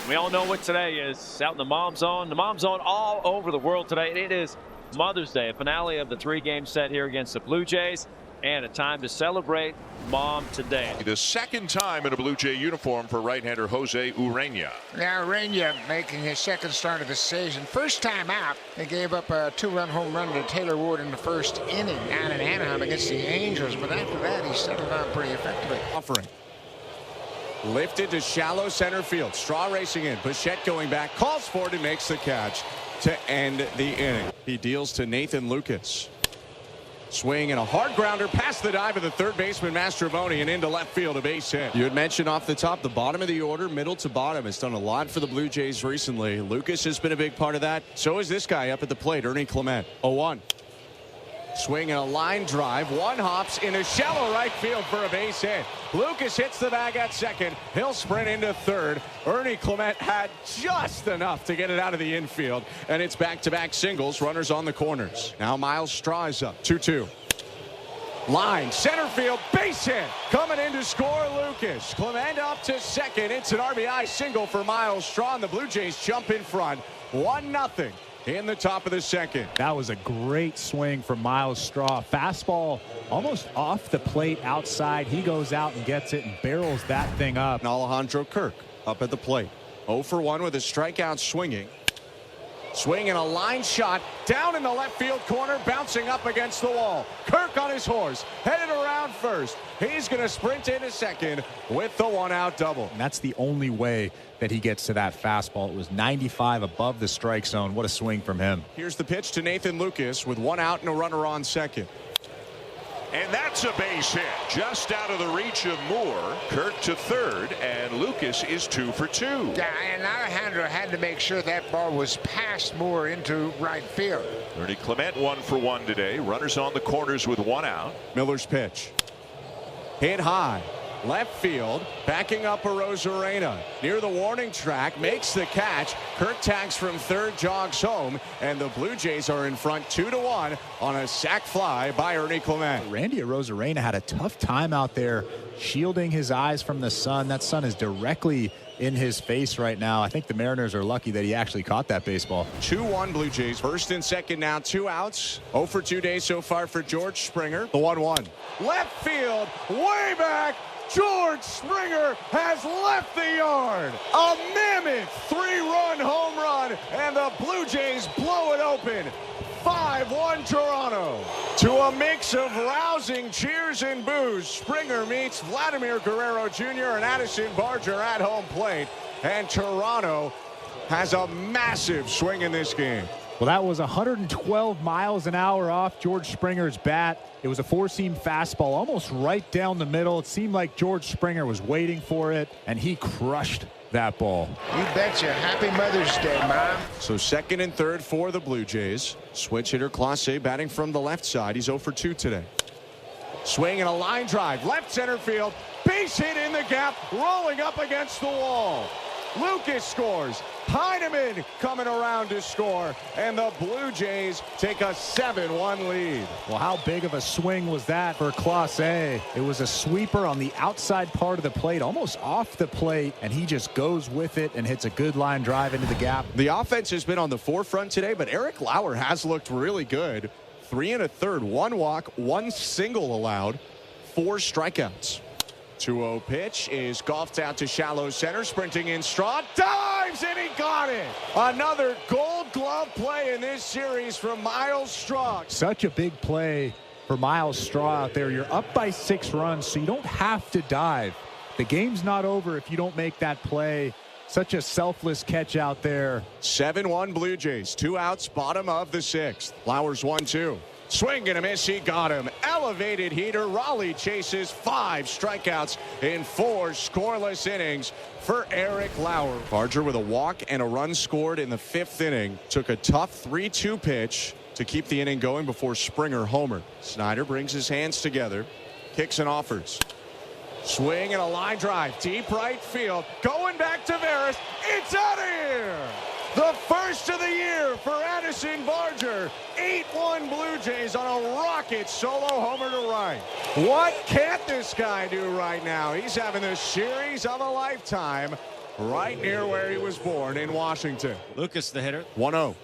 We all know what today is out in the Mom Zone. The Mom Zone all over the world today. It is Mother's Day, a finale of the 3-game set here against the Blue Jays, and a time to celebrate Mom today. The second time in a Blue Jay uniform for right-hander Jose Urena. Now Urena making his second start of the season. First time out, they gave up a 2-run home run to Taylor Ward in the first inning down in Anaheim against the Angels, but after that he settled down pretty effectively. Offering. Lifted to shallow center field. Straw racing in. Bichette going back. Calls for it and makes the catch to end the inning. He deals to Nathan Lucas. Swing and a hard grounder past the dive of the third baseman Mastrobuoni and into left field, a base hit. You had mentioned off the top, the bottom of the order, middle to bottom, has done a lot for the Blue Jays recently. Lucas has been a big part of that. So is this guy up at the plate, Ernie Clement. 0-1. Swing and a line drive. One hops into shallow right field for a base hit. Lucas hits the bag at second. He'll sprint into third. Ernie Clement had just enough to get it out of the infield. And it's back-to-back singles. Runners on the corners. Now Miles Straw is up. 2-2. Line, center field, base hit. Coming in to score, Lucas. Clement up to second. It's an RBI single for Miles Straw, and the Blue Jays jump in front. 1-0. In the top of the second. That was a great swing from Miles Straw. Fastball almost off the plate outside. He goes out and gets it and barrels that thing up. And Alejandro Kirk up at the plate. 0 for 1 with a strikeout swinging. Swing and a line shot down in the left field corner, bouncing up against the wall. Kirk on his horse, headed around first. He's going to sprint into second with the 1-out double. And that's the only way that he gets to that fastball. It was 95 above the strike zone. What a swing from him. Here's the pitch to Nathan Lucas with 1 out and a runner on second. And that's a base hit. Just out of the reach of Moore. Kirk to third, and Lucas is 2 for 2. Yeah, and Alejandro had to make sure that ball was past Moore into right field. Ernie Clement 1 for 1 today. Runners on the corners with 1 out. Miller's pitch. Hit high. Left field, backing up Arozarena near the warning track, makes the catch. Kirk tags from third, jogs home, and the Blue Jays are in front 2-1 on a sac fly by Ernie Clement. Randy Arozarena had a tough time out there shielding his eyes from the sun. That sun is directly in his face right now. I think the Mariners are lucky that he actually caught that baseball. 2-1 Blue Jays. First and second now, 2 outs. 0 for 2 days so far for George Springer. The 1-1. Left field, way back. George Springer has left the yard. A mammoth 3-run home run, and the Blue Jays blow it open. 5-1 Toronto. To a mix of rousing cheers and boos, Springer meets Vladimir Guerrero Jr. and Addison Barger at home plate, and Toronto has a massive swing in this game. Well, that was 112 miles an hour off George Springer's bat. It was a four-seam fastball almost right down the middle. It seemed like George Springer was waiting for it, and he crushed that ball. You betcha. Happy Mother's Day, Mom. So second and third for the Blue Jays. Switch hitter Clase batting from the left side. He's 0 for 2 today. Swing and a line drive. Left center field. Base hit in the gap. Rolling up against the wall. Lucas scores. Heineman coming around to score, and the Blue Jays take a 7-1 lead. Well, how big of a swing was that for Clase? It was a sweeper on the outside part of the plate, almost off the plate, and he just goes with it and hits a good line drive into the gap. The offense has been on the forefront today, but Eric Lauer has looked really good. 3 1/3, 1 walk, 1 single allowed, 4 strikeouts. 2-0 pitch is golfed out to shallow center, sprinting in Straw, dives, and he got it. Another Gold Glove play in this series from Miles Straw. Such a big play for Miles Straw out there. You're up by 6 runs, so you don't have to dive. The game's not over if you don't make that play. Such a selfless catch out there. 7-1 Blue Jays, 2 outs, bottom of the 6th. Lauer's 1-2. Swing and a miss, he got him. Elevated heater, Raleigh chases 5 strikeouts in 4 scoreless innings for Eric Lauer. Barger with a walk and a run scored in the 5th inning. Took a tough 3-2 pitch to keep the inning going before Springer homered. Snyder brings his hands together, kicks and offers. Swing and a line drive, deep right field. Going back to Veras, it's out of here! The first of the year for Addison Barger. 8-1 Blue Jays on a rocket solo homer to right. What can't this guy do right now? He's having the series of a lifetime. right near where he was born in Washington. Lucas, the hitter. 1-0.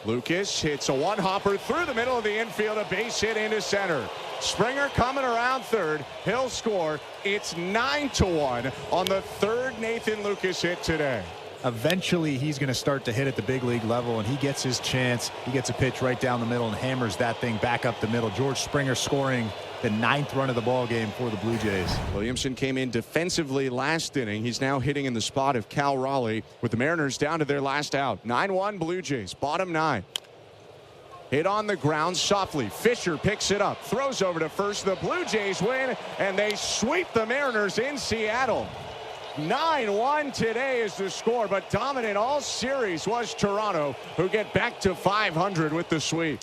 Lucas hits a one-hopper through the middle of the infield, a base hit into center. Springer coming around third. He'll score. It's 9-1 on the third Nathan Lucas hit today. Eventually, he's going to start to hit at the big league level, and he gets his chance. He gets a pitch right down the middle and hammers that thing back up the middle. George Springer scoring the 9th run of the ball game for the Blue Jays. Williamson came in defensively last inning. He's now hitting in the spot of Cal Raleigh with the Mariners down to their last out. 9-1 Blue Jays, bottom 9. Hit on the ground softly. Fisher picks it up, throws over to first. The Blue Jays win, and they sweep the Mariners in Seattle. 9-1 today is the score, but dominant all series was Toronto, who get back to 500 with the sweep.